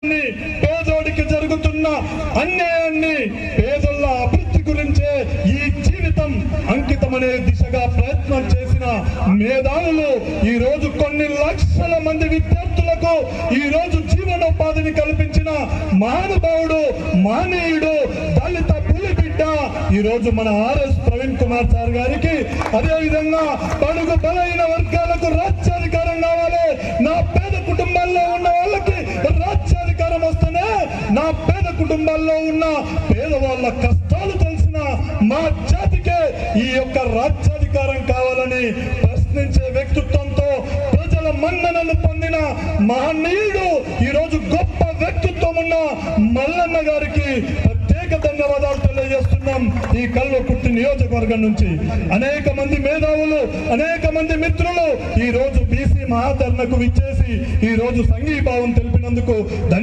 పేదోడికి జరుగుతున్న అన్యాయాన్ని, పేదల అభివృద్ధి గురించే ఈ జీవితం అంకితమనే దిశగా ప్రయత్నం చేసిన మేధావులు ఈ రోజు కొన్ని లక్షల మంది విద్యార్థులకు ఈ రోజు జీవనోపాధిని కల్పించిన మహానుభావుడు, మానీయుడు, దళిత పులిబిడ్డ ఈ రోజు మన ఆర్ఎస్ ప్రవీణ్ కుమార్ సార్ గారికి, అదే విధంగా బడుగు బలైన వర్గాలకు రాజ్యాధికారం కావాలి, నా పేద కుటుంబాల్లో ఉన్న వాళ్ళకి రాజ్యాధికారం వస్తేనే నా పేద కుటుంబాల్లో ఉన్న పేదవాళ్ళ కష్టాలు తెలిసిన మా జాతికే ఈ యొక్క రాజ్యాధికారం కావాలని ప్రశ్నించే వ్యక్తిత్వంతో ప్రజల మన్ననలు పొందిన మహనీయుడు, ఈ రోజు గొప్ప వ్యక్తిత్వం ఉన్న మల్లన్న గారికి ప్రత్యేక ధన్యవాదాలు తెలియజేస్తున్నాం. ఈ కల్వకుర్తి నియోజకవర్గం నుంచి అనేక మంది మేధావులు, అనేక మంది మిత్రులు ఈ రోజు బీసీ మహాధర్నకు విచ్చేసి ఈ రోజు సంఘీభావం తెలిపినందుకు ధన్యవాదాలు.